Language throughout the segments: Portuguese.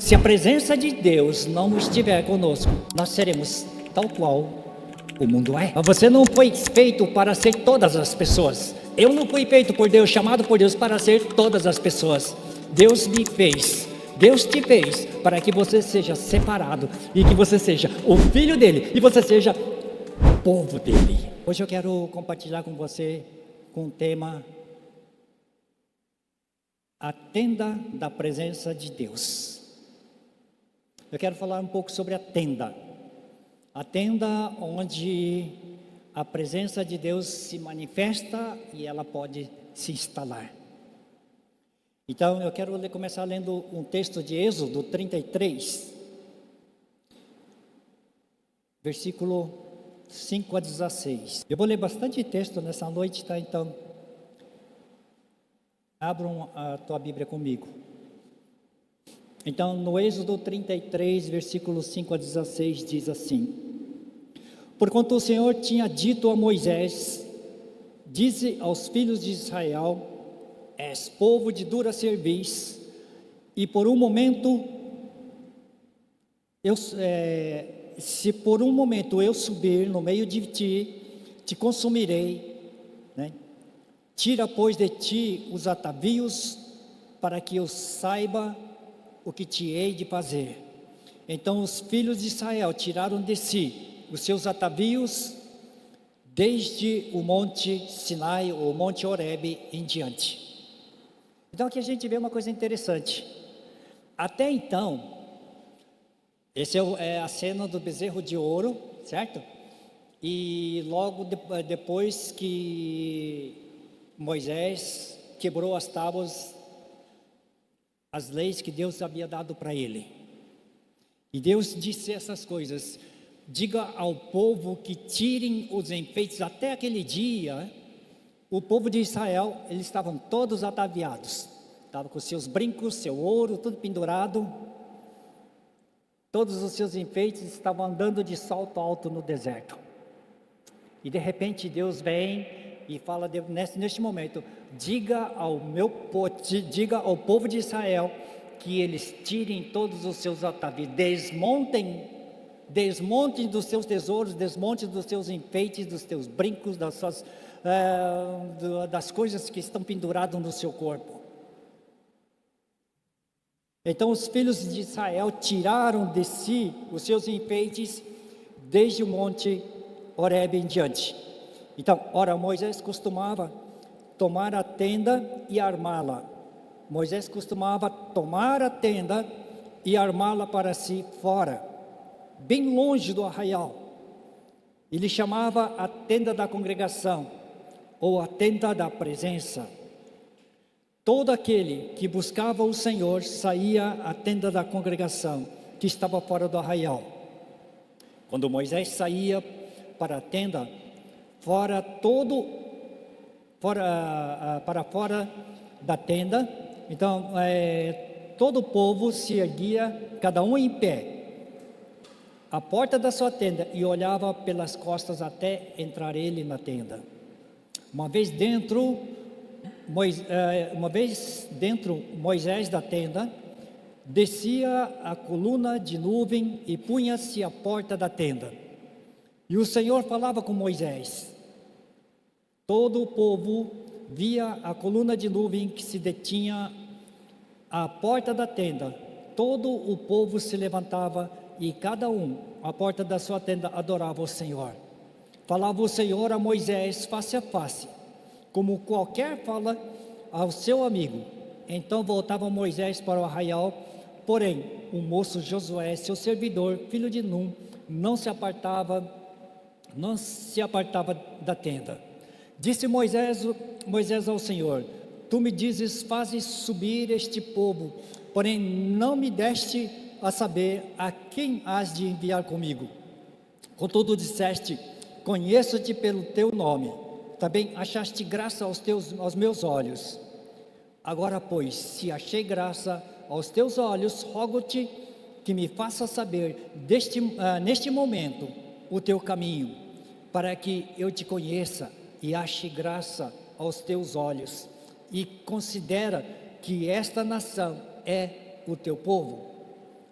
se a presença de Deus não estiver conosco, nós seremos tal qual o mundo é. Mas você não foi feito para ser todas as pessoas. Eu não fui feito por Deus, chamado por Deus para ser todas as pessoas. Deus me fez, Deus te fez para que você seja separado e que você seja o filho dele e você seja o povo dele. Hoje eu quero compartilhar com você com o tema a tenda da presença de Deus. Eu quero falar um pouco sobre a tenda onde a presença de Deus se manifesta e ela pode se instalar. Então eu quero começar lendo um texto de Êxodo 33, versículo 5 a 16. Eu vou ler bastante texto nessa noite, tá? Então abram a tua Bíblia comigo. Então, no Êxodo 33, versículos 5 a 16, diz assim: Porquanto o Senhor tinha dito a Moisés, dize aos filhos de Israel, és povo de dura cerviz, e por um momento, se por um momento eu subir no meio de ti, te consumirei, né? Tira, pois, de ti os atavios, para que eu saiba o que te hei de fazer. Então os filhos de Israel tiraram de si os seus atavios, desde o monte Sinai, ou monte Horebe, em diante. Então aqui a gente vê uma coisa interessante. Até então, essa é a cena do bezerro de ouro, certo? E logo depois que Moisés quebrou as tábuas, as leis que Deus havia dado para ele. E Deus disse essas coisas: diga ao povo que tirem os enfeites. Até aquele dia, o povo de Israel, eles estavam todos ataviados, estavam com seus brincos, seu ouro, tudo pendurado. Todos os seus enfeites, estavam andando de salto alto no deserto. E de repente Deus vem e fala neste momento: diga ao povo de Israel que eles tirem todos os seus atavios, desmontem dos seus tesouros, desmontem dos seus enfeites, dos seus brincos, das coisas que estão penduradas no seu corpo. Então os filhos de Israel tiraram de si os seus enfeites desde o monte Horebe em diante. Então, ora, Moisés costumava tomar a tenda e armá-la. Moisés costumava tomar a tenda e armá-la para si fora, bem longe do arraial. Ele chamava a tenda da congregação, ou a tenda da presença. Todo aquele que buscava o Senhor saía à tenda da congregação, que estava fora do arraial. Quando Moisés saía para a tenda, para fora da tenda, então todo o povo se erguia, cada um em pé, à porta da sua tenda, e olhava pelas costas até entrar ele na tenda. Uma vez dentro Moisés da tenda, descia a coluna de nuvem e punha-se à porta da tenda. E o Senhor falava com Moisés. Todo o povo via a coluna de nuvem que se detinha à porta da tenda. Todo o povo se levantava e cada um, à porta da sua tenda, adorava o Senhor. Falava o Senhor a Moisés face a face, como qualquer fala ao seu amigo. Então voltava Moisés para o arraial, porém o moço Josué, seu servidor, filho de Num, não se apartava da tenda. Disse Moisés ao Senhor: tu me dizes, fazes subir este povo, porém não me deste a saber a quem has de enviar comigo. Contudo disseste, conheço-te pelo teu nome, também achaste graça aos meus olhos. Agora, pois, se achei graça aos teus olhos, rogo-te que me faça saber neste momento o teu caminho, para que eu te conheça e ache graça aos teus olhos, e considera que esta nação é o teu povo.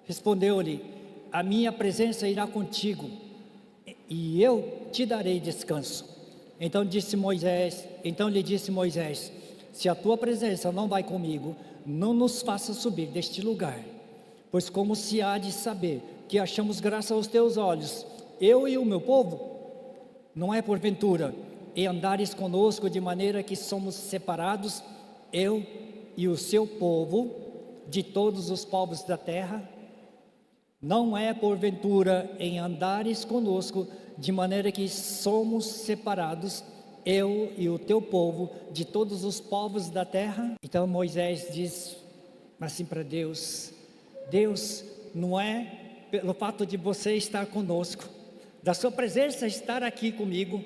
respondeu-lhe: a minha presença irá contigo, e eu te darei descanso. Então lhe disse Moisés: se a tua presença não vai comigo, não nos faça subir deste lugar, pois como se há de saber que achamos graça aos teus olhos, eu e o meu povo? Não é porventura e andares conosco de maneira que somos separados, eu e o seu povo, de todos os povos da terra? Não é porventura em andares conosco de maneira que somos separados, eu e o teu povo, de todos os povos da terra? Então Moisés diz assim para Deus: Deus, não é pelo fato de você estar conosco, da sua presença estar aqui comigo,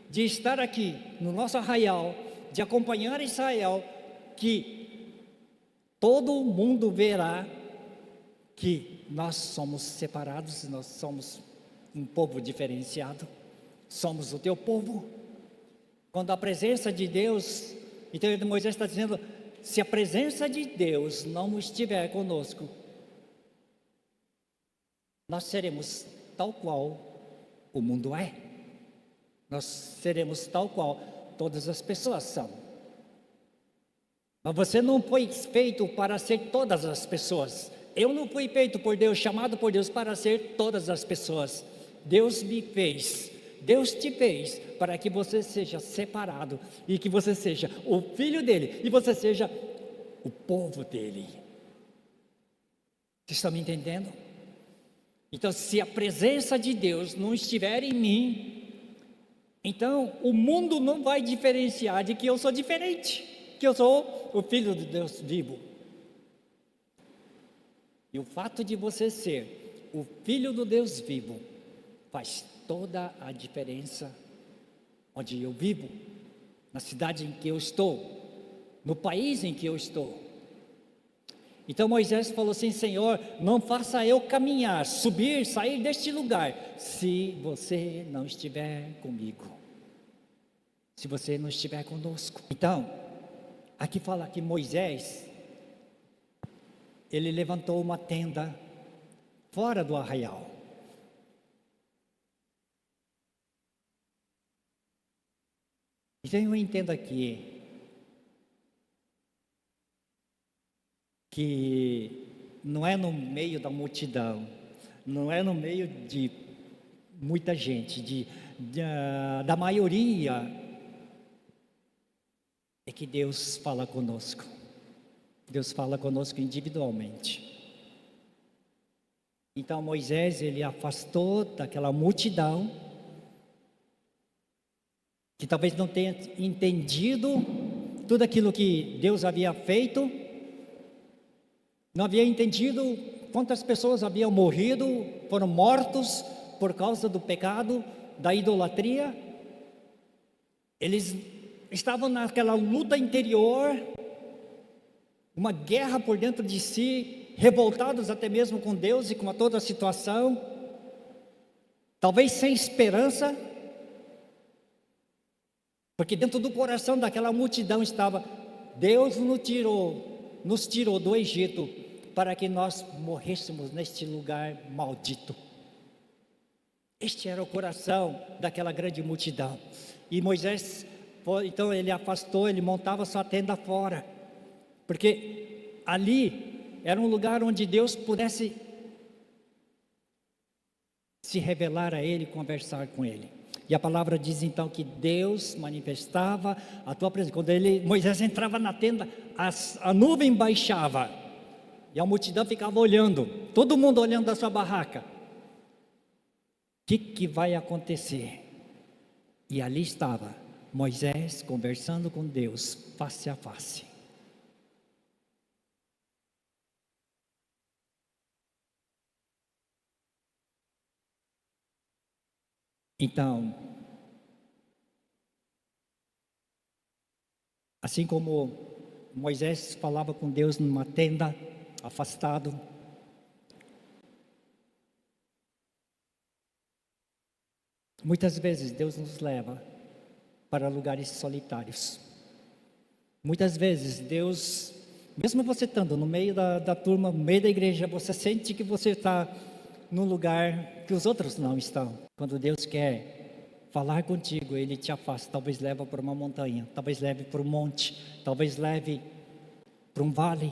de estar aqui no nosso arraial, de acompanhar Israel, que todo mundo verá que nós somos separados, nós somos um povo diferenciado, somos o teu povo. Quando a presença de Deus, então Moisés está dizendo: se a presença de Deus não estiver conosco, nós seremos tal qual o mundo é, nós seremos tal qual todas as pessoas são. Mas você não foi feito para ser todas as pessoas. Eu não fui feito por Deus, chamado por Deus para ser todas as pessoas. Deus me fez, Deus te fez para que você seja separado, e que você seja o filho dele, e você seja o povo dele. Vocês estão me entendendo? Então, se a presença de Deus não estiver em mim, então o mundo não vai diferenciar de que eu sou diferente, que eu sou o filho de Deus vivo. E o fato de você ser o filho do Deus vivo faz toda a diferença onde eu vivo, na cidade em que eu estou, no país em que eu estou. Então Moisés falou assim: Senhor, não faça eu caminhar, subir, sair deste lugar, se você não estiver comigo, se você não estiver conosco. Então, aqui fala que Moisés, ele levantou uma tenda fora do arraial. Então eu entendo aqui que não é no meio da multidão, não é no meio de muita gente, da maioria, é que Deus fala conosco. Deus fala conosco individualmente. Então Moisés, ele afastou daquela multidão, que talvez não tenha entendido tudo aquilo que Deus havia feito, não havia entendido quantas pessoas haviam morrido, foram mortos por causa do pecado, da idolatria. Eles estavam naquela luta interior, uma guerra por dentro de si, revoltados até mesmo com Deus e com toda a situação, talvez sem esperança, porque dentro do coração daquela multidão estava: Deus nos tirou do Egito para que nós morrêssemos neste lugar maldito. Este era o coração daquela grande multidão. E Moisés, então ele afastou, ele montava sua tenda fora, porque ali era um lugar onde Deus pudesse se revelar a ele, conversar com ele. E a palavra diz então que Deus manifestava a tua presença. Quando Moisés entrava na tenda, a nuvem baixava, e a multidão ficava olhando, todo mundo olhando da sua barraca. O que vai acontecer? E ali estava Moisés conversando com Deus, face a face. Então, assim como Moisés falava com Deus numa tenda, afastado, muitas vezes Deus nos leva para lugares solitários. Muitas vezes Deus Mesmo você estando no meio da turma, no meio da igreja, você sente que você está num lugar que os outros não estão. Quando Deus quer falar contigo, Ele te afasta, talvez leve para uma montanha, talvez leve para um monte, talvez leve para um vale,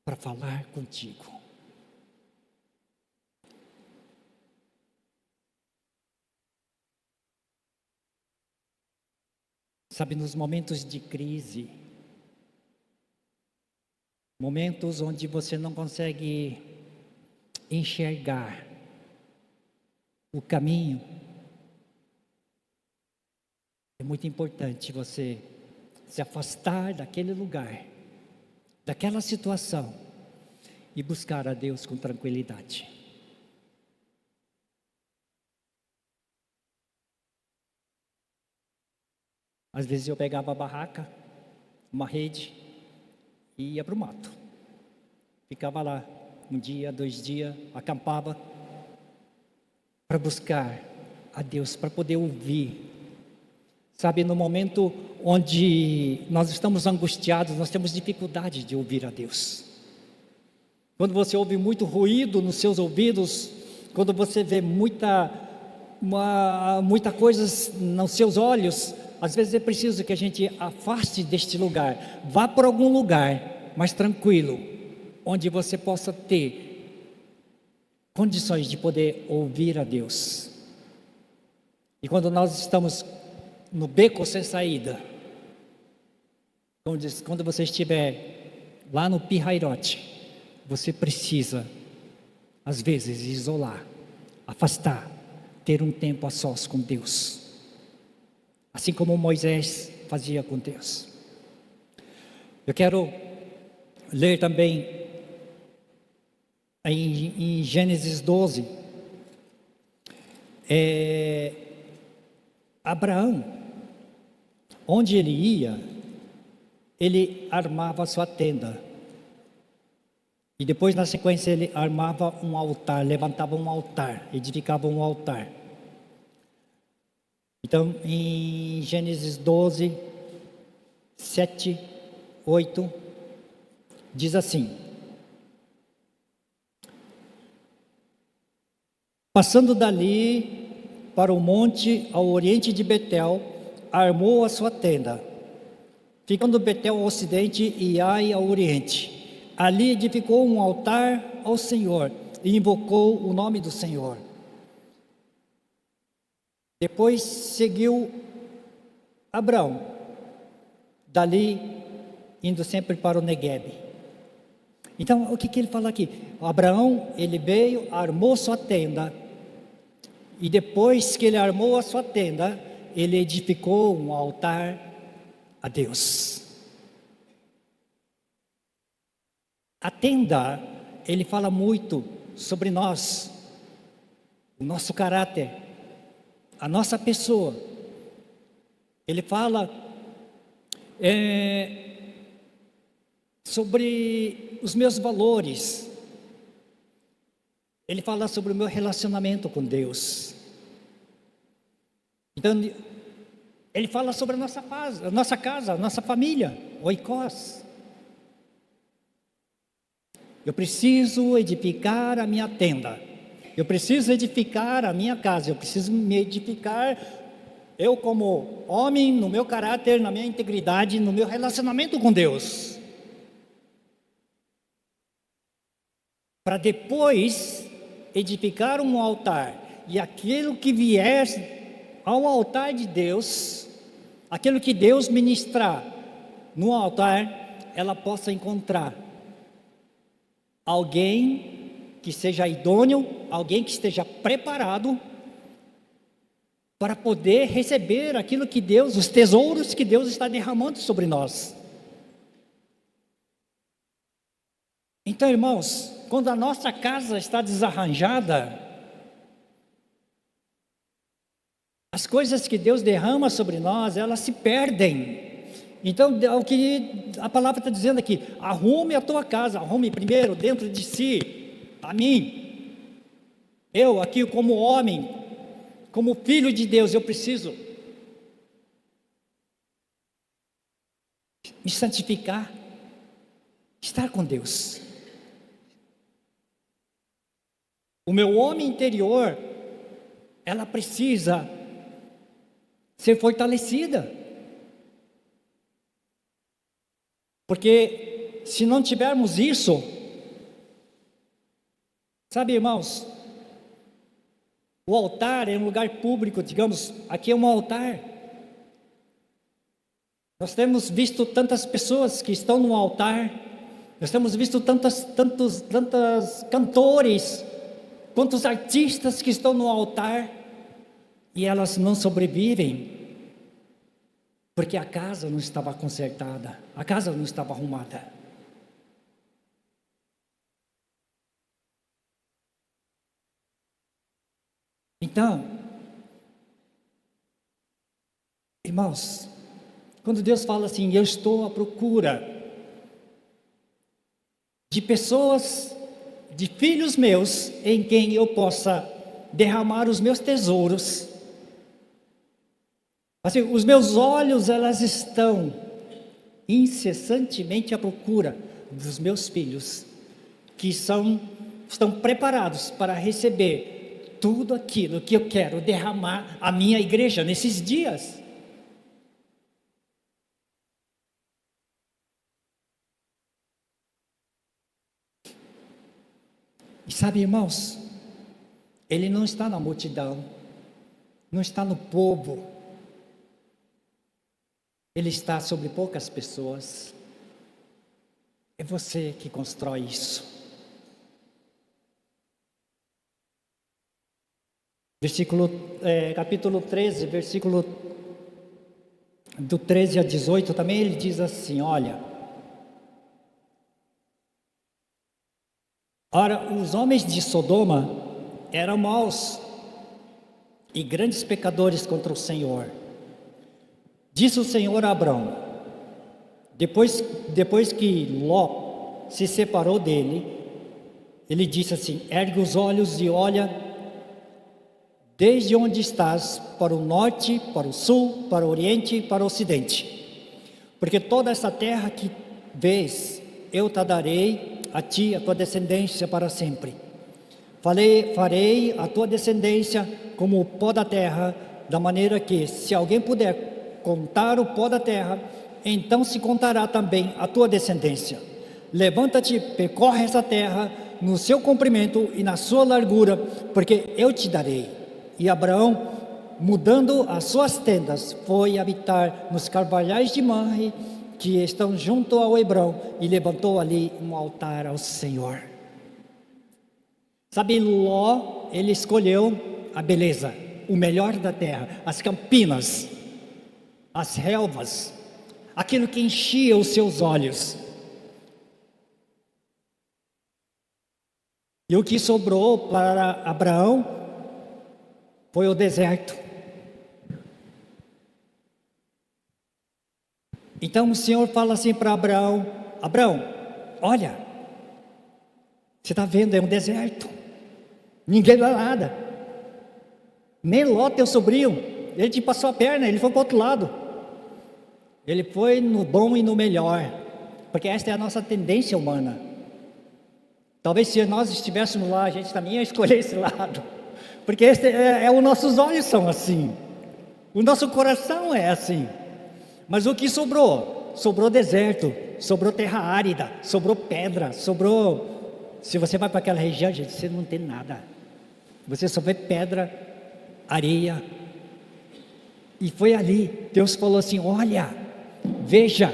para falar contigo. Sabe, nos momentos de crise, momentos onde você não consegue enxergar o caminho, é muito importante você se afastar daquele lugar, daquela situação e buscar a Deus com tranquilidade. Às vezes eu pegava a barraca, uma rede e ia para o mato. Ficava lá um dia, 2 dias, acampava para buscar a Deus, para poder ouvir. Sabe, no momento onde nós estamos angustiados, nós temos dificuldade de ouvir a Deus. Quando você ouve muito ruído nos seus ouvidos, quando você vê muita coisa nos seus olhos, às vezes é preciso que a gente afaste deste lugar, vá para algum lugar mais tranquilo, onde você possa ter condições de poder ouvir a Deus. E quando nós estamos no beco sem saída, quando você estiver lá no pirrairote, você precisa, às vezes, isolar, afastar, ter um tempo a sós com Deus. Assim como Moisés fazia com Deus. Eu quero ler também em Gênesis 12, Abraão, onde ele ia, ele armava a sua tenda. E depois, na sequência, ele armava um altar, levantava um altar, edificava um altar. Então, em Gênesis 12, 7, 8, diz assim: passando dali para o monte ao oriente de Betel, armou a sua tenda, ficando Betel ao ocidente e Ai ao oriente. Ali edificou um altar ao Senhor e invocou o nome do Senhor. Depois seguiu Abraão, dali indo sempre para o Neguebe. Então, o que ele fala aqui? Abraão, ele veio, armou sua tenda, e depois que ele armou a sua tenda, ele edificou um altar a Deus. A tenda, ele fala muito sobre nós, o nosso caráter, a nossa pessoa. Ele fala sobre os meus valores. Ele fala sobre o meu relacionamento com Deus. Então, ele fala sobre a nossa casa, a nossa família, oikos. Eu preciso edificar a minha tenda. Eu preciso edificar a minha casa. Eu preciso me edificar, eu como homem, no meu caráter, na minha integridade, no meu relacionamento com Deus. Para depois edificar um altar. E aquilo que vier ao altar de Deus, aquilo que Deus ministrar no altar, ela possa encontrar alguém que seja idôneo, alguém que esteja preparado para poder receber aquilo que Deus, os tesouros que Deus está derramando sobre nós. Então, irmãos, quando a nossa casa está desarranjada, as coisas que Deus derrama sobre nós, elas se perdem. Então, o que a palavra está dizendo aqui: arrume a tua casa, arrume primeiro dentro de si, a mim. Eu aqui como homem, como filho de Deus, eu preciso me santificar, estar com Deus. O meu homem interior, ela precisa ser fortalecida. Porque se não tivermos isso, sabe, irmãos, o altar é um lugar público, digamos, aqui é um altar. Nós temos visto tantas pessoas que estão no altar, nós temos visto tantos cantores, quantos artistas que estão no altar, e elas não sobrevivem, porque a casa não estava consertada, a casa não estava arrumada. Então, irmãos, quando Deus fala assim, eu estou à procura de pessoas, de filhos meus, em quem eu possa derramar os meus tesouros. Assim, os meus olhos, elas estão incessantemente à procura dos meus filhos, que estão preparados para receber tudo aquilo que eu quero derramar à minha igreja nesses dias. E sabe, irmãos, Ele não está na multidão, não está no povo, Ele está sobre poucas pessoas. É você que constrói isso. Capítulo 13, versículo do 13 a 18, também ele diz assim, olha: ora, os homens de Sodoma eram maus e grandes pecadores contra o Senhor. Disse o Senhor a Abrão, depois que Ló se separou dele, ele disse assim: ergue os olhos e olha desde onde estás, para o norte, para o sul, para o oriente e para o ocidente. Porque toda essa terra que vês, eu te darei a ti, a tua descendência para sempre. Farei a tua descendência como o pó da terra, da maneira que, se alguém puder contar o pó da terra, então se contará também a tua descendência. Levanta-te, percorre essa terra no seu comprimento e na sua largura, porque eu te darei. E Abraão, mudando as suas tendas, foi habitar nos carvalhais de Mamre, que estão junto ao Hebrão, e levantou ali um altar ao Senhor. Sabe, Ló, ele escolheu a beleza, o melhor da terra, as campinas, as relvas, aquilo que enchia os seus olhos. E o que sobrou para Abraão foi o deserto. Então o Senhor fala assim para Abraão: Abraão, olha, você está vendo, é um deserto, ninguém dá nada, nem Ló, teu sobrinho, ele te passou a perna, ele foi para o outro lado, ele foi no bom e no melhor, porque esta é a nossa tendência humana. Talvez se nós estivéssemos lá, a gente também ia escolher esse lado, porque os nossos olhos são assim, o nosso coração é assim. Mas o que sobrou? Sobrou deserto, sobrou terra árida, sobrou pedra, sobrou... Se você vai para aquela região, gente, você não tem nada. Você só vê pedra, areia. E foi ali, Deus falou assim: olha, veja,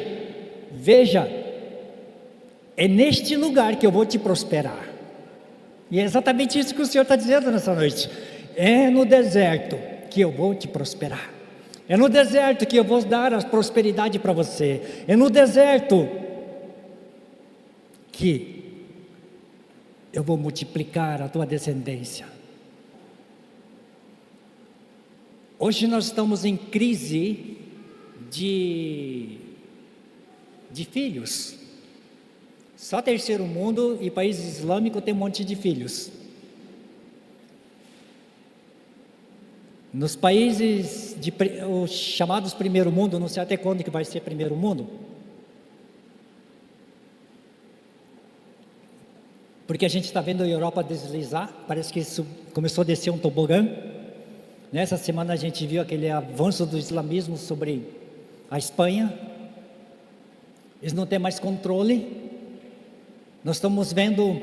é neste lugar que eu vou te prosperar. E é exatamente isso que o Senhor está dizendo nessa noite. É no deserto que eu vou te prosperar. É no deserto que eu vou dar a prosperidade para você. É no deserto que eu vou multiplicar a tua descendência. Hoje nós estamos em crise de filhos. Só terceiro mundo e país islâmico tem um monte de filhos. Nos países os chamados primeiro mundo, não sei até quando que vai ser primeiro mundo, porque a gente está vendo a Europa deslizar, parece que isso começou a descer um tobogã. Nessa semana a gente viu aquele avanço do islamismo sobre a Espanha, eles não têm mais controle. Nós estamos vendo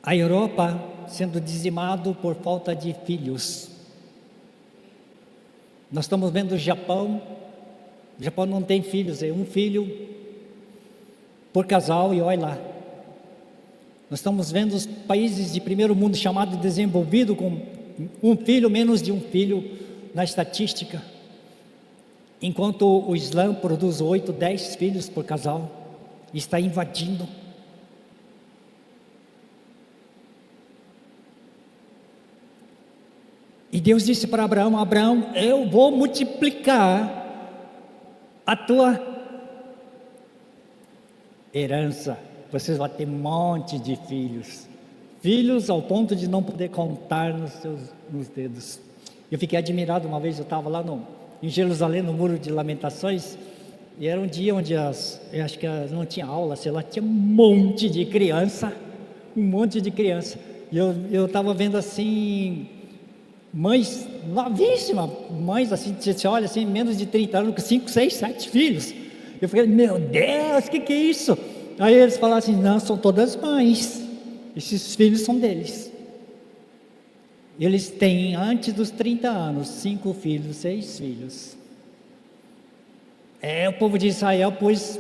a Europa sendo dizimado por falta de filhos. Nós estamos vendo o Japão não tem filhos, é um filho por casal, e olha lá. Nós estamos vendo os países de primeiro mundo chamado desenvolvido com um filho, menos de um filho na estatística, enquanto o Islã produz 8, 10 filhos por casal, e está invadindo. E Deus disse para Abraão: Abraão, eu vou multiplicar a tua herança, vocês vão ter um monte de filhos, filhos ao ponto de não poder contar nos dedos. Eu fiquei admirado, uma vez eu estava lá em Jerusalém, no Muro de Lamentações, e era um dia onde eu acho que não tinha aula, sei lá, tinha um monte de criança, e eu estava vendo assim, mães novíssimas, mães assim, você olha assim, menos de 30 anos, com 5, 6, 7 filhos. Eu falei, meu Deus, o que é isso? Aí eles falaram assim, não, são todas mães, esses filhos são deles. Eles têm, antes dos 30 anos, 5 filhos, 6 filhos. O povo de Israel pôs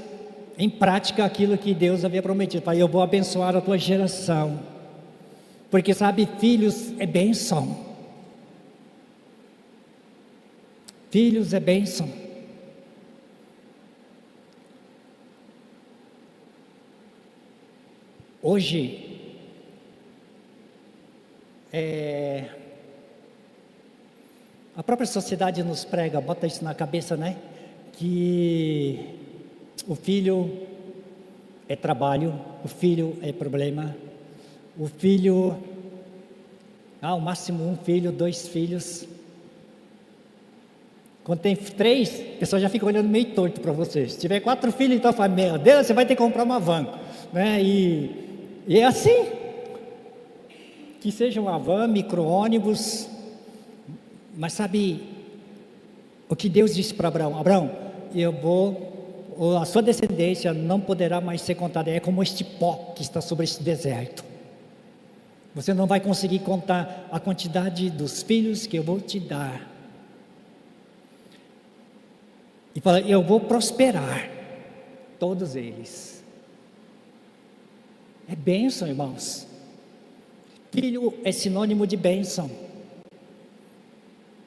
em prática aquilo que Deus havia prometido. Falei, eu vou abençoar a tua geração, porque sabe, filhos é bênção. Filhos é bênção. Hoje, a própria sociedade nos prega, bota isso na cabeça, né? Que o filho é trabalho, o filho é problema, o filho, ao máximo um filho, 2 filhos. Quando tem 3, a pessoa já fica olhando meio torto para você. Se tiver 4 filhos, então fala, meu Deus, você vai ter que comprar uma van, né? E é assim, que seja uma van, micro-ônibus, mas sabe o que Deus disse para Abraão? Abraão, a sua descendência não poderá mais ser contada, é como este pó que está sobre este deserto. Você não vai conseguir contar a quantidade dos filhos que eu vou te dar. E fala, eu vou prosperar todos eles. É bênção, irmãos. Filho é sinônimo de bênção.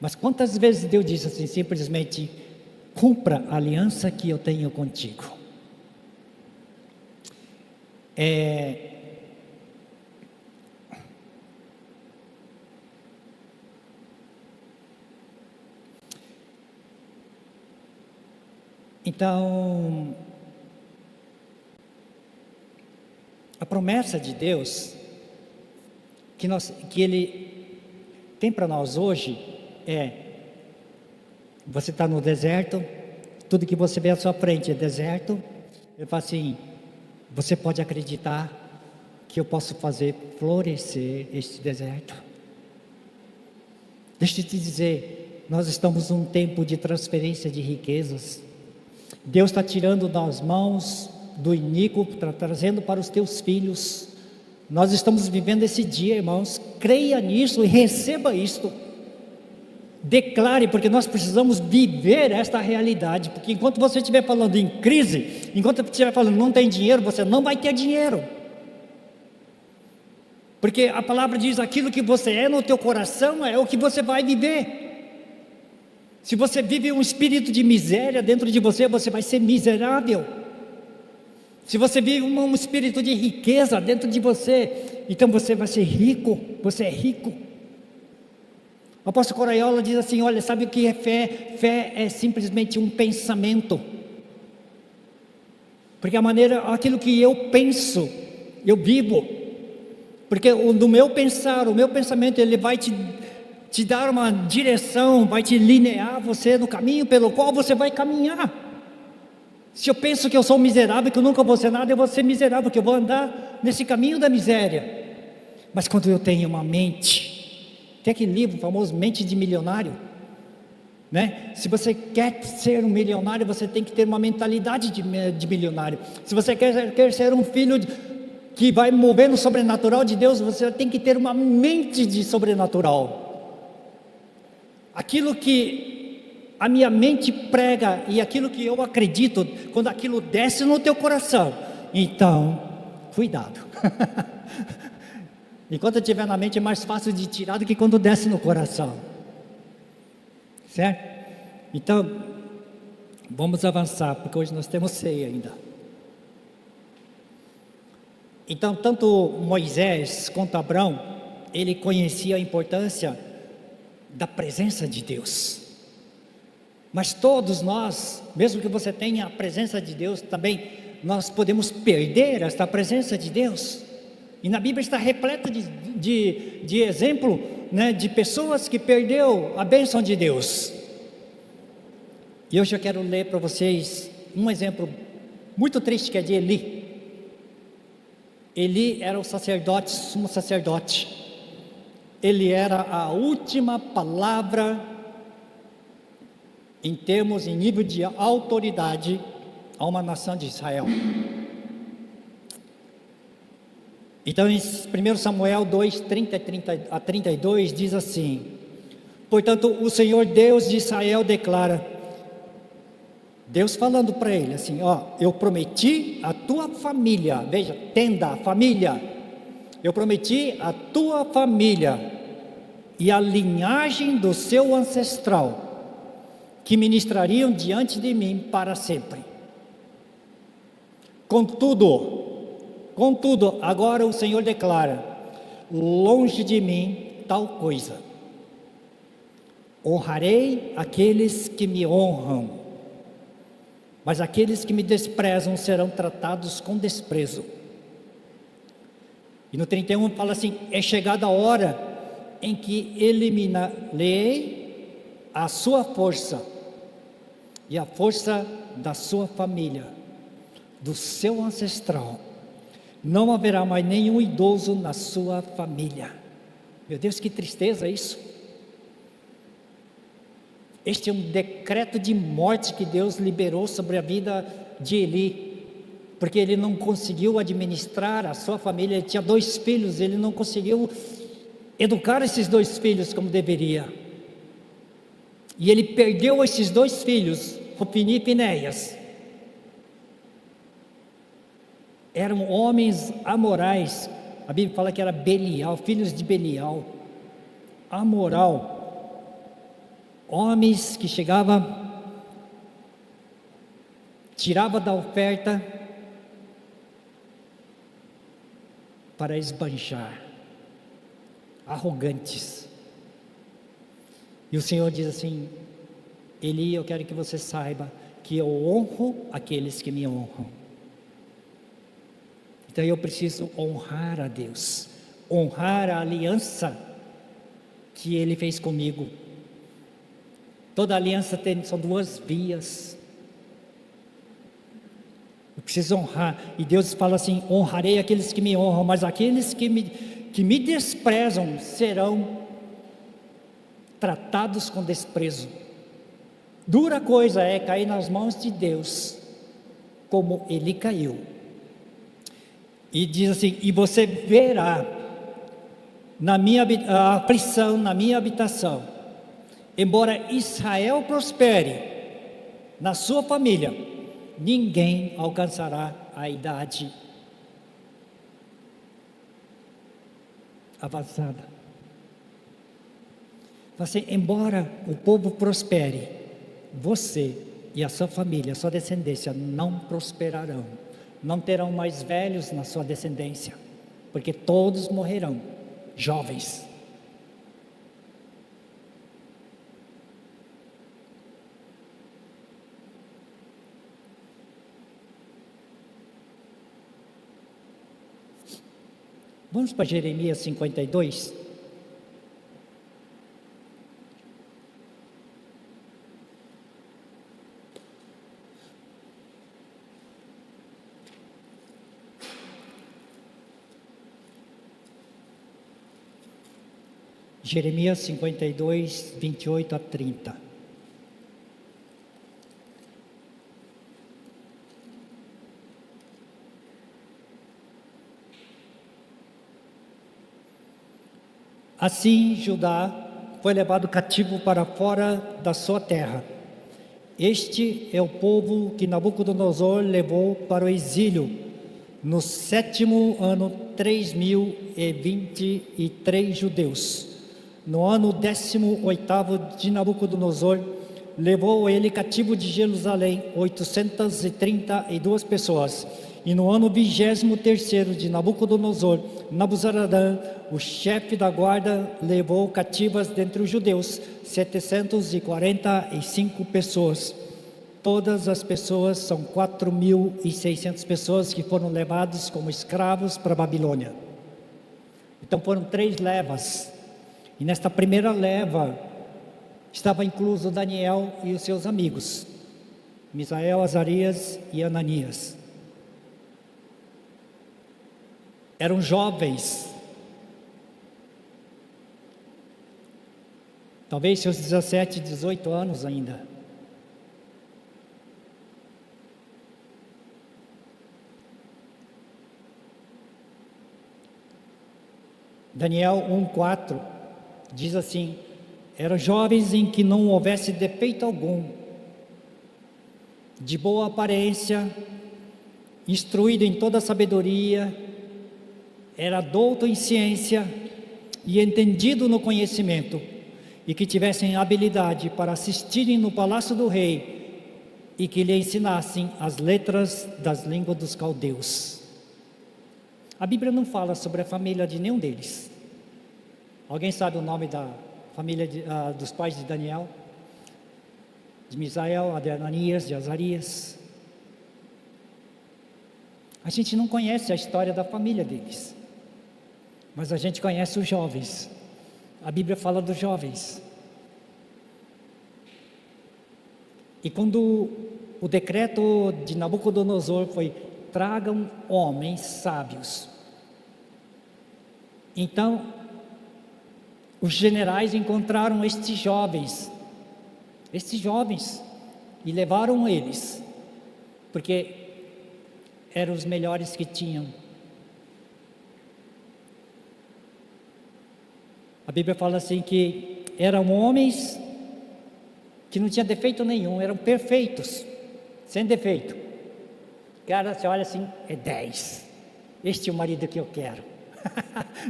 Mas quantas vezes Deus disse assim, simplesmente, cumpra a aliança que eu tenho contigo. Então, a promessa de Deus que Ele tem para nós hoje você está no deserto, tudo que você vê à sua frente é deserto. Ele fala assim, você pode acreditar que eu posso fazer florescer este deserto. Deixa eu te dizer, nós estamos num tempo de transferência de riquezas. Deus está tirando das mãos do iníquo, trazendo para os teus filhos. Nós estamos vivendo esse dia, irmãos. Creia nisso e receba isto. Declare, porque nós precisamos viver esta realidade. Porque enquanto você estiver falando em crise, enquanto você estiver falando não tem dinheiro, você não vai ter dinheiro. Porque a palavra diz, aquilo que você é no teu coração é o que você vai viver. Se você vive um espírito de miséria dentro de você, você vai ser miserável. Se você vive um espírito de riqueza dentro de você, então você vai ser rico, você é rico. O apóstolo Coraiola diz assim, olha, sabe o que é fé? Fé é simplesmente um pensamento. Porque aquilo que eu penso, eu vivo. Porque no meu pensar, o meu pensamento, ele vai te dar uma direção, vai te linear você no caminho pelo qual você vai caminhar. Se eu penso que eu sou miserável, que eu nunca vou ser nada, eu vou ser miserável, porque eu vou andar nesse caminho da miséria. Mas quando eu tenho uma mente, tem aquele livro famoso, Mente de Milionário, né? Se você quer ser um milionário, você tem que ter uma mentalidade de milionário. Se você quer ser um filho que vai mover no sobrenatural de Deus, você tem que ter uma mente de sobrenatural. Aquilo que a minha mente prega e aquilo que eu acredito, quando aquilo desce no teu coração, então, cuidado. Enquanto estiver na mente é mais fácil de tirar do que quando desce no coração. Certo? Então, vamos avançar, porque hoje nós temos ceia ainda. Então, tanto Moisés quanto Abraão, ele conhecia a importância da presença de Deus. Mas todos nós, mesmo que você tenha a presença de Deus também, nós podemos perder esta presença de Deus. E na Bíblia está repleta de exemplo, né, de pessoas que perdeu a bênção de Deus. E hoje eu quero ler para vocês um exemplo muito triste, que é de Eli. Eli era o sacerdote, sumo sacerdote. Ele era a última palavra em termos, em nível de autoridade a uma nação de Israel. Então em 1 Samuel 2, 30 a 32 diz assim: portanto o Senhor Deus de Israel declara, Deus falando para ele assim, eu prometi a tua família, veja, tenda, família, eu prometi a tua família e a linhagem do seu ancestral, que ministrariam diante de mim para sempre. Contudo, agora o Senhor declara, longe de mim tal coisa, honrarei aqueles que me honram, mas aqueles que me desprezam serão tratados com desprezo. E no 31 fala assim, é chegada a hora em que eliminarei a sua força, e a força da sua família, do seu ancestral, não haverá mais nenhum idoso na sua família. Meu Deus, que tristeza isso. Este é um decreto de morte que Deus liberou sobre a vida de Eli, porque ele não conseguiu administrar a sua família. Ele tinha 2 filhos, ele não conseguiu educar esses 2 filhos como deveria, e ele perdeu esses 2 filhos, Hofni e Finéias. Eram homens amorais, a Bíblia fala que era Belial, filhos de Belial, amoral, homens que chegavam, tirava da oferta para esbanjar, arrogantes. E o Senhor diz assim, Eli, eu quero que você saiba que eu honro aqueles que me honram. Então eu preciso honrar a Deus, honrar a aliança que Ele fez comigo. Toda aliança são 2 vias. Eu preciso honrar, e Deus fala assim, honrarei aqueles que me honram, mas aqueles que me desprezam serão tratados com desprezo. Dura coisa é cair nas mãos de Deus, como ele caiu. E diz assim, e você verá a aflição na minha habitação, embora Israel prospere na sua família, ninguém alcançará a idade avançada. Assim, embora o povo prospere, você e a sua família, a sua descendência não prosperarão, não terão mais velhos na sua descendência, porque todos morrerão jovens. Vamos para Jeremias 52. Jeremias 52, 28 a 30. Assim, Judá foi levado cativo para fora da sua terra. Este é o povo que Nabucodonosor levou para o exílio, no 7º ano, 3.023 judeus. No ano 18º de Nabucodonosor, levou ele cativo de Jerusalém 832 pessoas. E no ano 23º de Nabucodonosor, Nabuzaradã, o chefe da guarda, levou cativas dentre os judeus 745 pessoas. Todas as pessoas são 4.600 pessoas que foram levadas como escravos para a Babilônia. Então foram 3 levas. E nesta primeira leva estava incluso Daniel e os seus amigos, Misael, Azarias e Ananias. Eram jovens, talvez seus 17, 18 anos ainda. Daniel 1:4 diz assim: eram jovens em que não houvesse defeito algum, de boa aparência, instruído em toda sabedoria, era douto em ciência e entendido no conhecimento, e que tivessem habilidade para assistirem no palácio do rei, e que lhe ensinassem as letras das línguas dos caldeus. A Bíblia não fala sobre a família de nenhum deles. Alguém sabe o nome da família dos pais de Daniel? De Misael, de Ananias, de Azarias? A gente não conhece a história da família deles, mas a gente conhece os jovens. A Bíblia fala dos jovens. E quando o decreto de Nabucodonosor foi: tragam homens sábios. Então, os generais encontraram estes jovens, e levaram eles, porque eram os melhores que tinham. A Bíblia fala assim que eram homens que não tinham defeito nenhum, eram perfeitos, sem defeito. Cara, você olha assim, é 10. Este é o marido que eu quero.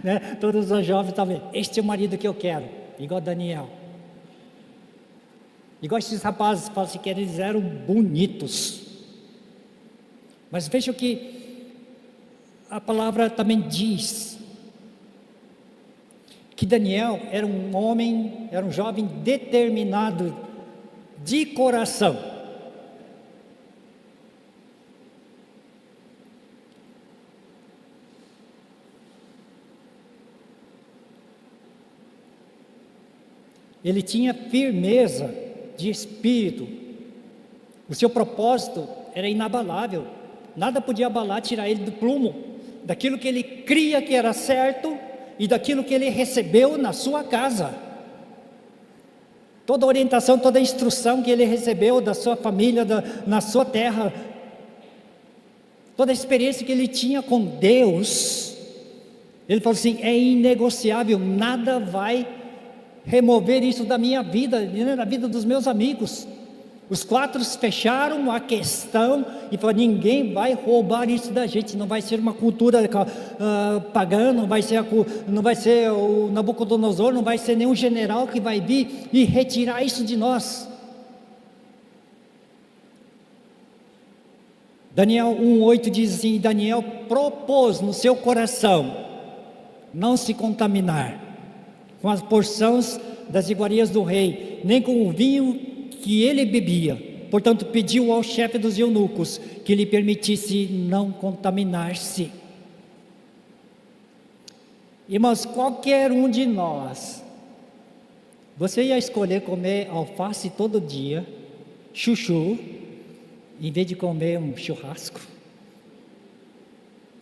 Né? Todos os jovens também, este é o marido que eu quero, igual Daniel. Igual esses rapazes falam assim, que eles eram bonitos. Mas veja o que a palavra também diz, que Daniel era um homem, era um jovem determinado de coração. Ele tinha firmeza de espírito. O seu propósito era inabalável. Nada podia abalar, tirar ele do prumo, daquilo que ele cria que era certo e daquilo que ele recebeu na sua casa. Toda a orientação, toda a instrução que ele recebeu da sua família, na sua terra, toda a experiência que ele tinha com Deus, ele falou assim: é inegociável, nada vai remover isso da minha vida, da vida dos meus amigos. Os 4 fecharam a questão e falaram: ninguém vai roubar isso da gente, não vai ser uma cultura pagã, não vai ser o Nabucodonosor, não vai ser nenhum general que vai vir e retirar isso de nós. Daniel 1:8 diz assim: Daniel propôs no seu coração não se contaminar com as porções das iguarias do rei, nem com o vinho que ele bebia. Portanto, pediu ao chefe dos eunucos que lhe permitisse não contaminar-se. Irmãos, qualquer um de nós, você ia escolher comer alface todo dia, chuchu, em vez de comer um churrasco,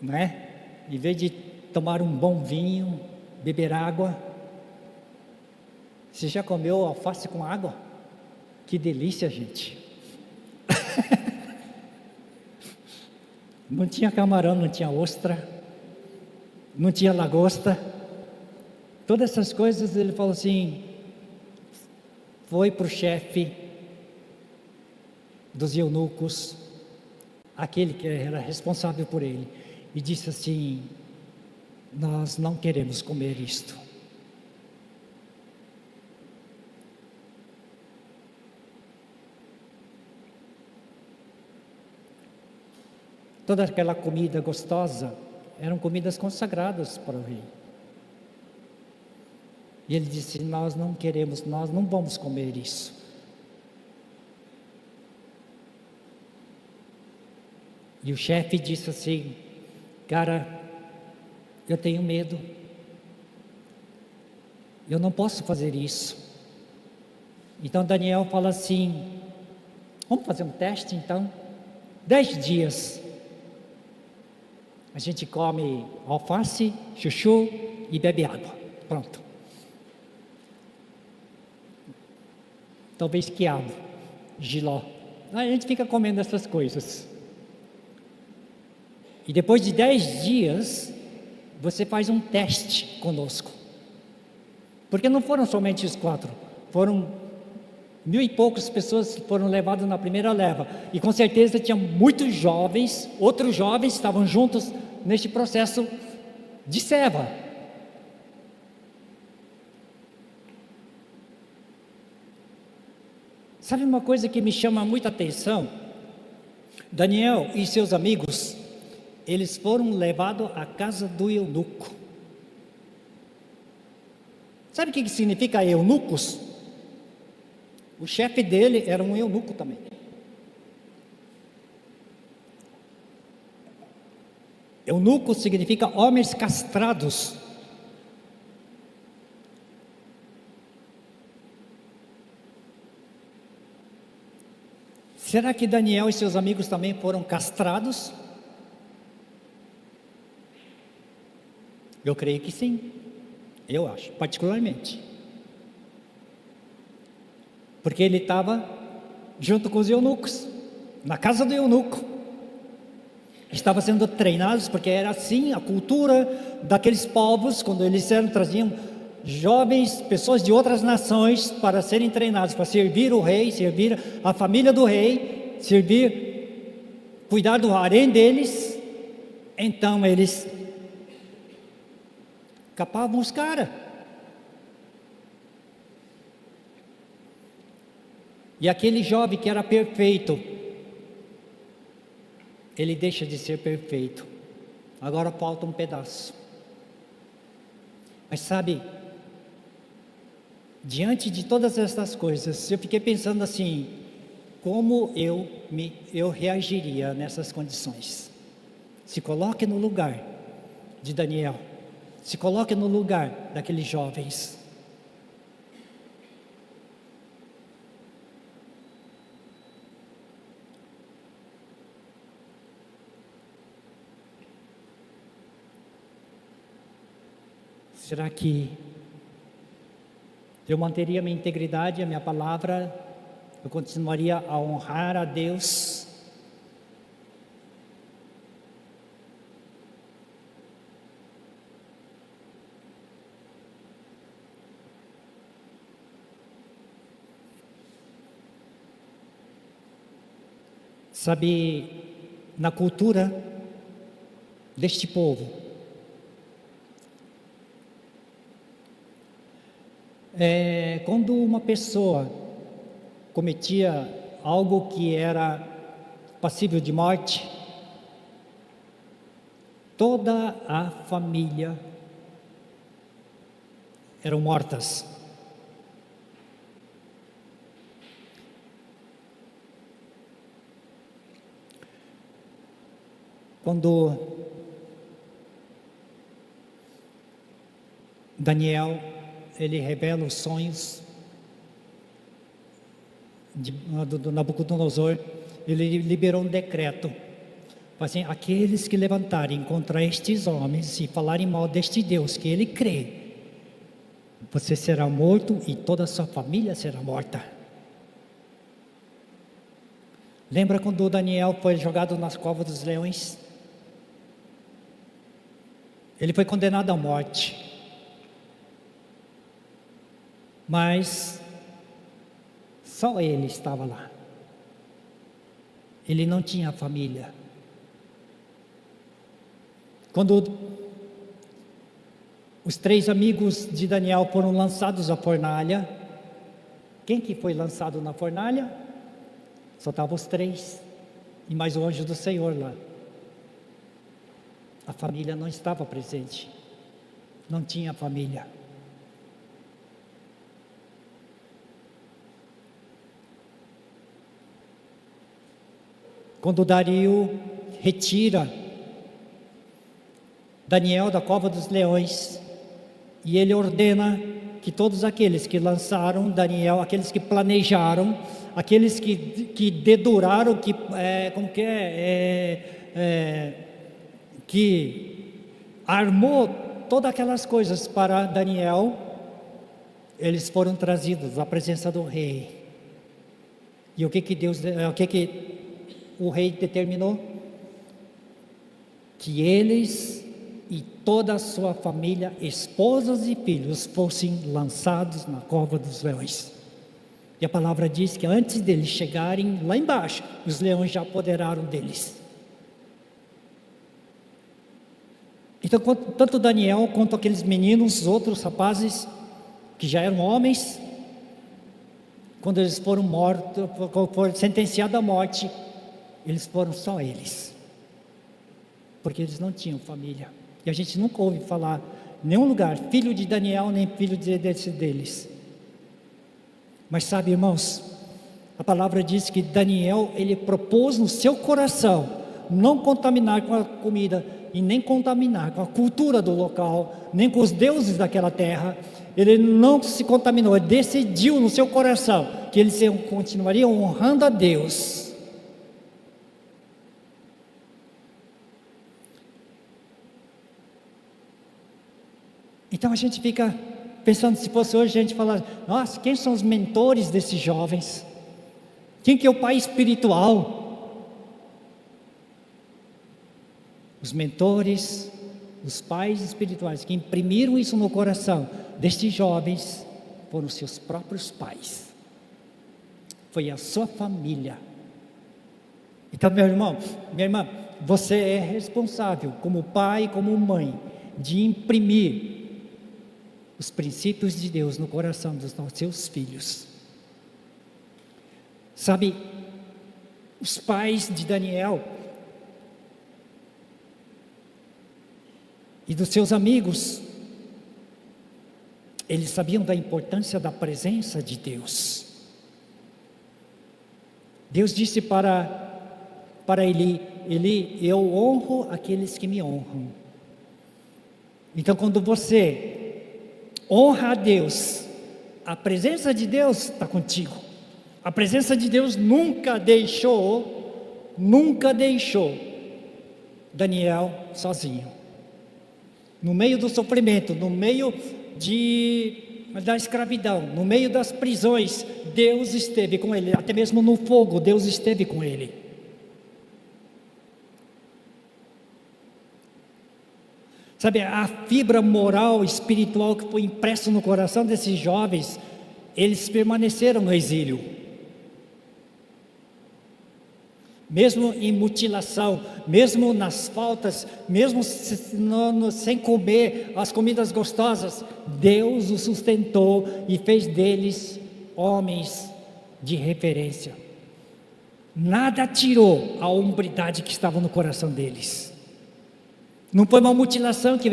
não é? Em vez de tomar um bom vinho, beber água. Você já comeu alface com água? Que delícia, gente. Não tinha camarão, não tinha ostra, não tinha lagosta. Todas essas coisas, ele falou assim, foi para o chefe dos eunucos, aquele que era responsável por ele, e disse assim: nós não queremos comer isto. Toda aquela comida gostosa eram comidas consagradas para o rei. E ele disse: nós não queremos, nós não vamos comer isso. E o chefe disse assim: cara, eu tenho medo, eu não posso fazer isso. Então Daniel fala assim: vamos fazer um teste então? 10 dias. A gente come alface, chuchu e bebe água. Pronto. Talvez quiabo, jiló. A gente fica comendo essas coisas. E depois de 10 dias, você faz um teste conosco. Porque não foram somente os 4, foram 1.000 e poucas pessoas que foram levadas na primeira leva. E com certeza tinha muitos jovens, outros jovens estavam juntos neste processo de ceva. Sabe uma coisa que me chama muita atenção? Daniel e seus amigos, eles foram levados à casa do eunuco. Sabe o que significa eunucos? O chefe dele era um eunuco também. Eunuco significa homens castrados. Será que Daniel e seus amigos também foram castrados? Eu creio que sim. Eu acho, particularmente. Porque ele estava junto com os eunucos, na casa do eunuco. Estava sendo treinados, porque era assim a cultura daqueles povos, quando eles traziam jovens, pessoas de outras nações para serem treinados, para servir o rei, servir a família do rei, cuidar do harém deles. Então eles capavam os caras. E aquele jovem que era perfeito, ele deixa de ser perfeito. Agora falta um pedaço. Mas sabe, diante de todas essas coisas, eu fiquei pensando assim, como eu reagiria nessas condições? Se coloque no lugar de Daniel, se coloque no lugar daqueles jovens. Será que eu manteria minha integridade, a minha palavra? Eu continuaria a honrar a Deus? Sabe, na cultura deste povo, quando uma pessoa cometia algo que era passível de morte, toda a família eram mortas. Quando Daniel ele revela os sonhos do Nabucodonosor, ele liberou um decreto, assim: aqueles que levantarem contra estes homens e falarem mal deste Deus que ele crê, você será morto e toda a sua família será morta. Lembra quando Daniel foi jogado nas covas dos leões? Ele foi condenado à morte. Mas só ele estava lá. Ele não tinha família. Quando os 3 amigos de Daniel foram lançados à fornalha, quem que foi lançado na fornalha? Só estavam os 3 e mais o anjo do Senhor lá. A família não estava presente, não tinha família. Quando Dario retira Daniel da cova dos leões, e ele ordena que todos aqueles que lançaram Daniel, aqueles que planejaram, aqueles que deduraram, que armou todas aquelas coisas para Daniel, eles foram trazidos à presença do rei. E o que o rei determinou? Que eles e toda a sua família, esposas e filhos, fossem lançados na cova dos leões. E a palavra diz que antes deles chegarem lá embaixo, os leões já apoderaram deles. Então, tanto Daniel quanto aqueles meninos, os outros rapazes, que já eram homens, quando eles foram mortos, foram sentenciados à morte, eles foram só eles, porque eles não tinham família. E a gente nunca ouve falar em nenhum lugar, filho de Daniel, nem filho deles. Mas sabe, irmãos, a palavra diz que Daniel, ele propôs no seu coração não contaminar com a comida e nem contaminar com a cultura do local, nem com os deuses daquela terra. Ele não se contaminou, ele decidiu no seu coração que ele continuaria honrando a Deus. Então a gente fica pensando, se fosse hoje a gente falar, nossa, quem são os mentores desses jovens? Quem que é o pai espiritual? Os mentores, os pais espirituais que imprimiram isso no coração destes jovens foram seus próprios pais. Foi a sua família. Então, meu irmão, minha irmã, você é responsável como pai, como mãe, de imprimir os princípios de Deus no coração dos seus filhos. Sabe, os pais de Daniel e dos seus amigos, eles sabiam da importância da presença de Deus. Deus disse para Eli, eu honro aqueles que me honram. Então, quando você honra a Deus, a presença de Deus está contigo. A presença de Deus nunca deixou Daniel sozinho. No meio do sofrimento, no meio da escravidão, no meio das prisões, Deus esteve com ele. Até mesmo no fogo, Deus esteve com ele. Sabe, a fibra moral, espiritual que foi impressa no coração desses jovens, eles permaneceram no exílio. Mesmo em mutilação, mesmo nas faltas, mesmo sem comer as comidas gostosas, Deus os sustentou e fez deles homens de referência. Nada tirou a hombridade que estava no coração deles. Não foi uma mutilação que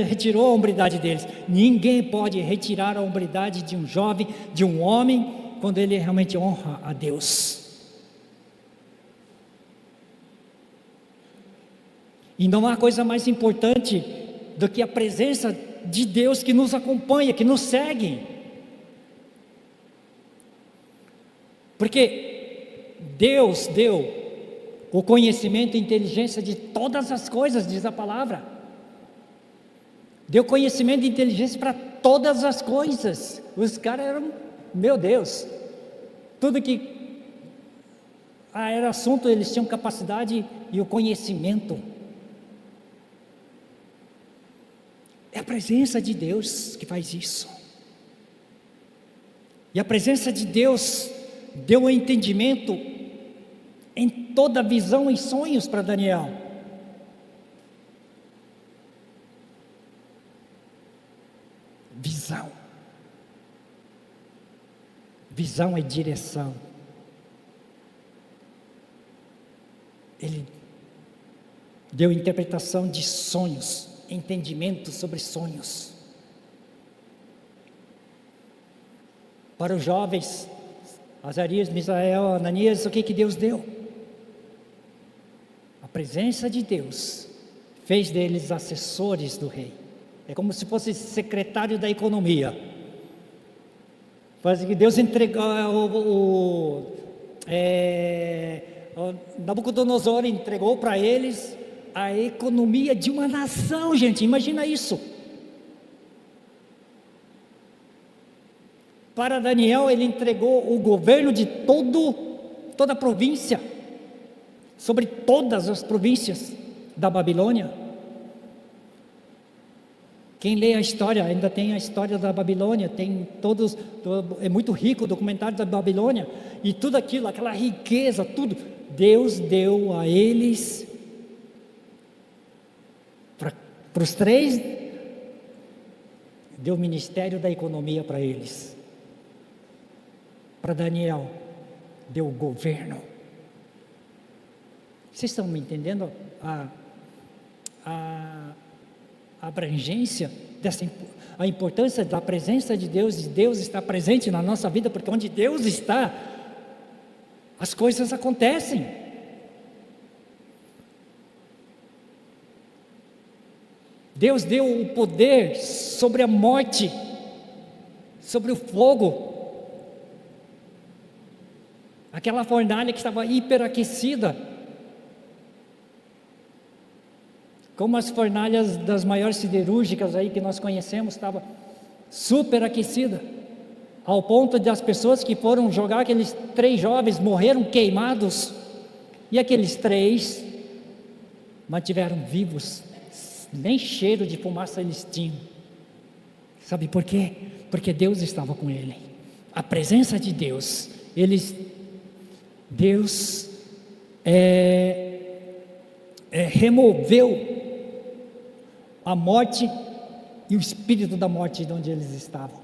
retirou a hombridade deles. Ninguém pode retirar a hombridade de um jovem, de um homem, quando ele realmente honra a Deus. E não há coisa mais importante do que a presença de Deus que nos acompanha, que nos segue. Porque Deus deu o conhecimento e inteligência de todas as coisas, diz a palavra. Deu conhecimento e inteligência para todas as coisas. Os caras eram, meu Deus, tudo que era assunto, eles tinham capacidade e o conhecimento. É a presença de Deus que faz isso. E a presença de Deus deu um entendimento em toda visão e sonhos para Daniel. Visão. Visão é direção. Ele deu interpretação de sonhos, entendimento sobre sonhos. Para os jovens, Azarias, Misael, Ananias, o que Deus deu? A presença de Deus fez deles assessores do rei. É como se fosse secretário da economia. Faz que Deus entregou Nabucodonosor entregou para eles a economia de uma nação, gente, imagina isso. Para Daniel, ele entregou o governo de toda a província, sobre todas as províncias da Babilônia. Quem lê a história, ainda tem a história da Babilônia, tem é muito rico o documentário da Babilônia, e tudo aquilo, aquela riqueza, tudo, Deus deu a eles, para os três, deu o ministério da economia para eles. Para Daniel, deu o governo. Vocês estão me entendendo a abrangência, a importância da presença de Deus, e Deus está presente na nossa vida, porque onde Deus está, as coisas acontecem. Deus deu o poder sobre a morte, sobre o fogo. Aquela fornalha que estava hiperaquecida, como as fornalhas das maiores siderúrgicas aí que nós conhecemos, estava superaquecida, ao ponto de as pessoas que foram jogar, aqueles 3 jovens morreram queimados, e aqueles 3 mantiveram vivos, nem cheiro de fumaça eles tinham. Sabe por quê? Porque Deus estava com ele. A presença de Deus, Deus removeu a morte e o espírito da morte de onde eles estavam.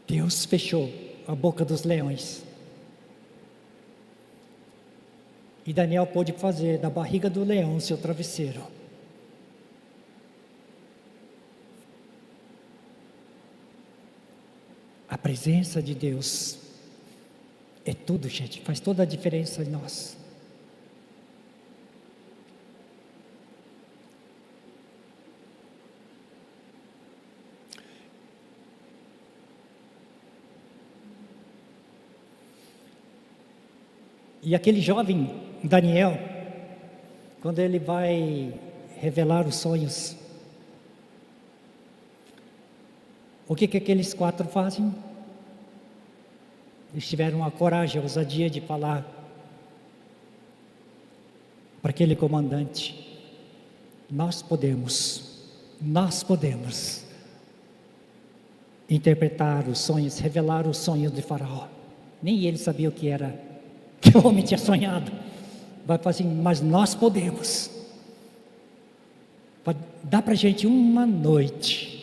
Deus fechou a boca dos leões. E Daniel pôde fazer da barriga do leão seu travesseiro. A presença de Deus é tudo, gente, faz toda a diferença em nós. E aquele jovem Daniel, quando ele vai revelar os sonhos, o que aqueles 4 fazem? Eles tiveram a coragem, a ousadia de falar para aquele comandante: nós podemos interpretar os sonhos, revelar os sonhos de Faraó. Nem ele sabia o que era, que o homem tinha sonhado. Vai falar assim: mas nós podemos. Dá para a gente uma noite,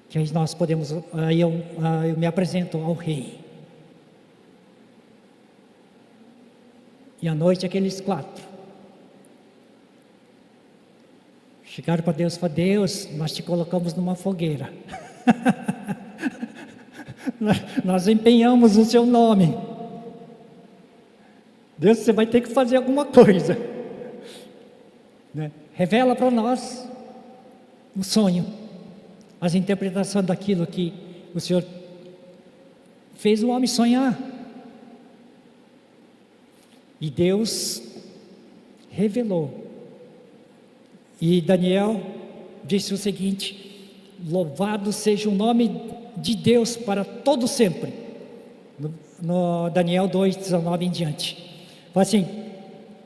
que aí nós podemos, aí eu me apresento ao rei. E à noite aqueles 4 chegaram para Deus e falaram: Deus, nós te colocamos numa fogueira. Nós empenhamos o seu nome. Deus, você vai ter que fazer alguma coisa, né? Revela para nós o sonho, as interpretações daquilo que o Senhor fez o homem sonhar. E Deus revelou E Daniel disse o seguinte: louvado seja o nome de Deus para todo sempre. No Daniel 2:19 em diante. Fala assim: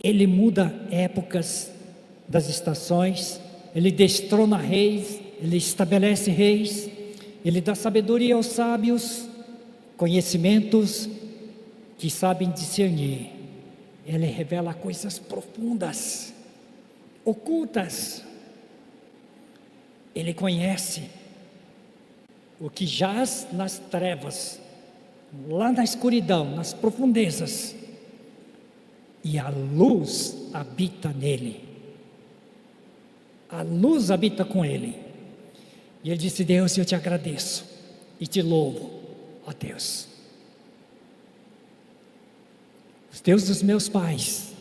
ele muda épocas das estações, ele destrona reis, ele estabelece reis, ele dá sabedoria aos sábios, conhecimentos que sabem discernir. Ele revela coisas profundas, ocultas. Ele conhece o que jaz nas trevas, lá na escuridão, nas profundezas, e a luz habita nele. A luz habita com ele. E ele disse: Deus, eu te agradeço e te louvo, ó Deus. Os Deus dos meus pais,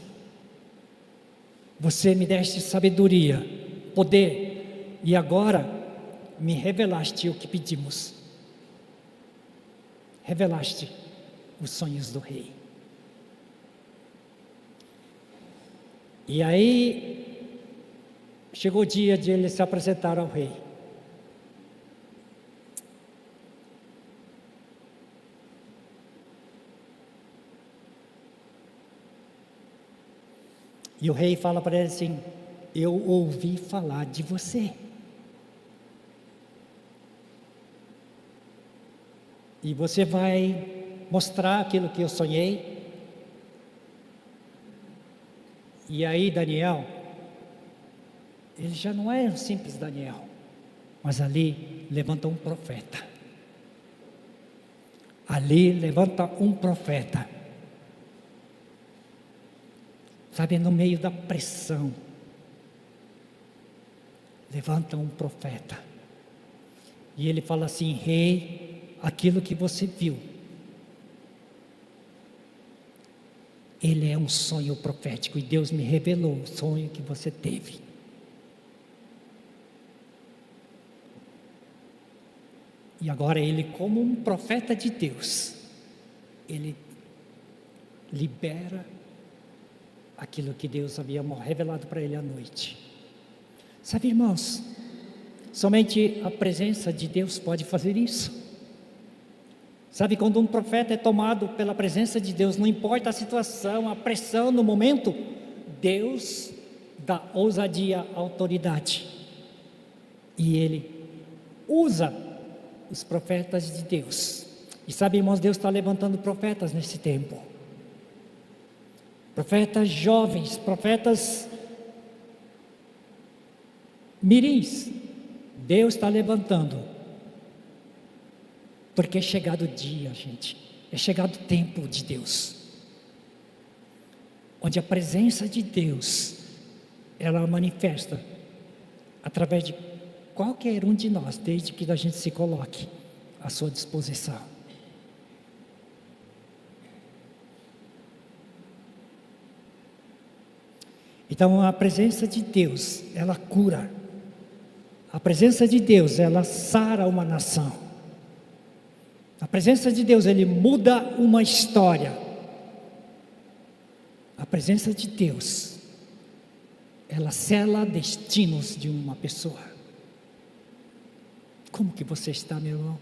você me deste sabedoria, poder, e agora me revelaste o que pedimos. Revelaste os sonhos do rei. E aí chegou o dia de ele se apresentar ao rei. E o rei fala para ele assim: eu ouvi falar de você. E você vai mostrar aquilo que eu sonhei. E aí Daniel, ele já não é um simples Daniel, mas ali levanta um profeta. Ali levanta um profeta. Sabe, no meio da pressão, levanta um profeta. E ele fala assim: rei, aquilo que você viu, ele é um sonho profético, e Deus me revelou o sonho que você teve. E agora ele, como um profeta de Deus, ele libera aquilo que Deus havia revelado para ele à noite. Sabe, irmãos, somente a presença de Deus pode fazer isso. Sabe, quando um profeta é tomado pela presença de Deus, não importa a situação, a pressão no momento, Deus dá ousadia, autoridade. E Ele usa os profetas de Deus. E sabe, irmãos, Deus está levantando profetas nesse tempo. Profetas jovens, profetas mirins. Deus está levantando. Porque é chegado o dia, gente. É chegado o tempo de Deus. Onde a presença de Deus, ela manifesta através de qualquer um de nós, desde que a gente se coloque à sua disposição. Então a presença de Deus, ela cura. A presença de Deus, ela sara uma nação. A presença de Deus, ele muda uma história. A presença de Deus, ela sela destinos de uma pessoa. Como que você está, meu irmão?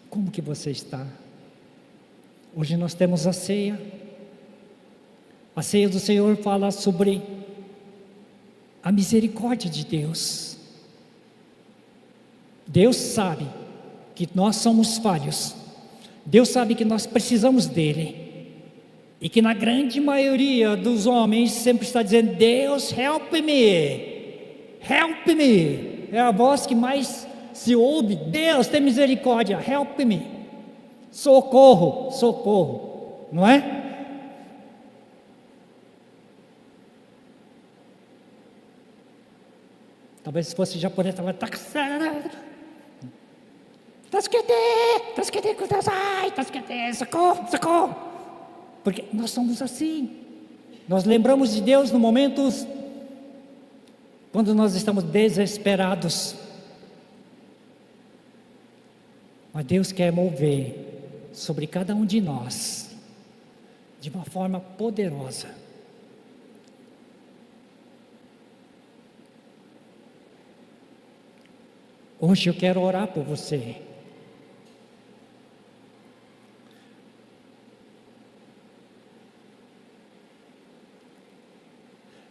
Como que você está? Hoje nós temos a ceia. A ceia do Senhor fala sobre a misericórdia de Deus. Deus sabe que nós somos falhos. Deus sabe que nós precisamos dele. E que na grande maioria dos homens sempre está dizendo: Deus, help me. Help me. É a voz que mais se ouve. Deus, tem misericórdia, help me. Socorro, socorro. Não é? Talvez se fosse japonês, estava socorro, socorro. Porque nós somos assim. Nós lembramos de Deus no momentos quando nós estamos desesperados. Mas Deus quer mover sobre cada um de nós de uma forma poderosa. Hoje eu quero orar por você.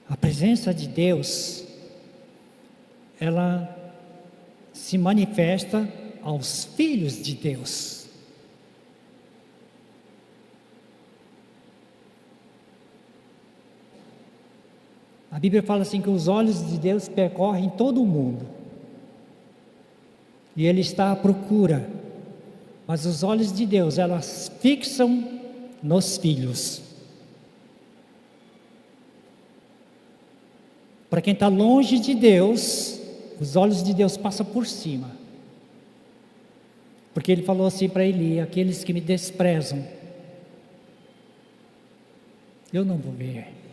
A presença de Deus, ela se manifesta aos filhos de Deus. A Bíblia fala assim que os olhos de Deus percorrem todo o mundo. E Ele está à procura. Mas os olhos de Deus, elas fixam nos filhos. Para quem está longe de Deus, os olhos de Deus passam por cima. Porque Ele falou assim para Eli: aqueles que me desprezam, eu não vou ver.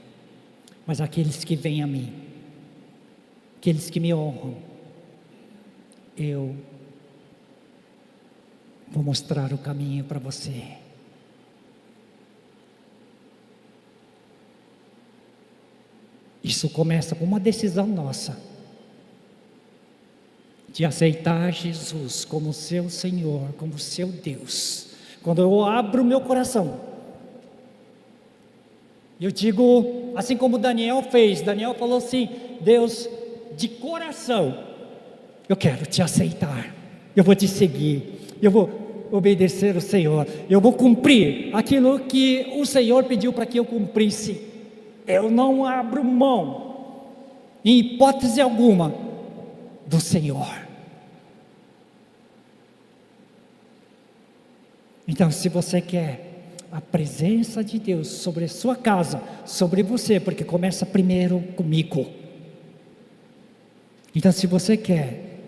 Mas aqueles que vêm a mim, aqueles que me honram, eu vou mostrar o caminho para você. Isso começa com uma decisão nossa, de aceitar Jesus como seu Senhor, como seu Deus. Quando eu abro o meu coração, eu digo, assim como Daniel fez, Daniel falou assim: Deus, de coração, eu quero te aceitar, eu vou te seguir, eu vou obedecer o Senhor, eu vou cumprir aquilo que o Senhor pediu para que eu cumprisse. Eu não abro mão, em hipótese alguma, do Senhor. Então, se você quer a presença de Deus sobre a sua casa, sobre você, porque começa primeiro comigo. Então, se você quer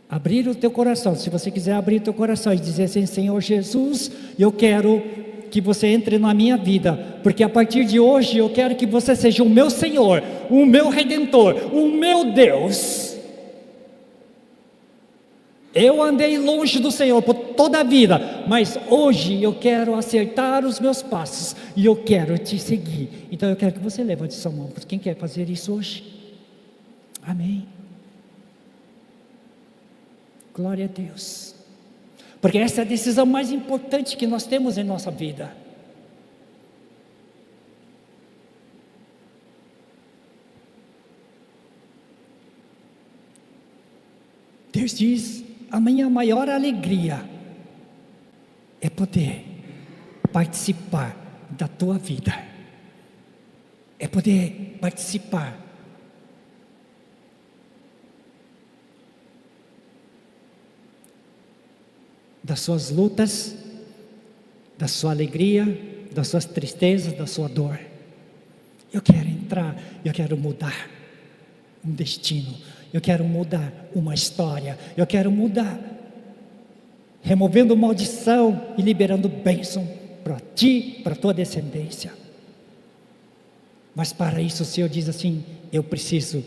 abrir o teu coração, se você quiser abrir o teu coração e dizer assim: Senhor Jesus, eu quero que você entre na minha vida, porque a partir de hoje eu quero que você seja o meu Senhor, o meu Redentor, o meu Deus. Eu andei longe do Senhor por toda a vida, mas hoje eu quero acertar os meus passos e eu quero te seguir. Então eu quero que você levante sua mão. Quem quer fazer isso hoje? Amém. Glória a Deus. Porque essa é a decisão mais importante que nós temos em nossa vida. Deus diz: a minha maior alegria é poder participar da tua vida, é poder participar das suas lutas, da sua alegria, das suas tristezas, da sua dor. Eu quero entrar, eu quero mudar um destino, eu quero mudar uma história, eu quero mudar, removendo maldição e liberando bênção para ti, para a tua descendência. Mas para isso o Senhor diz assim: eu preciso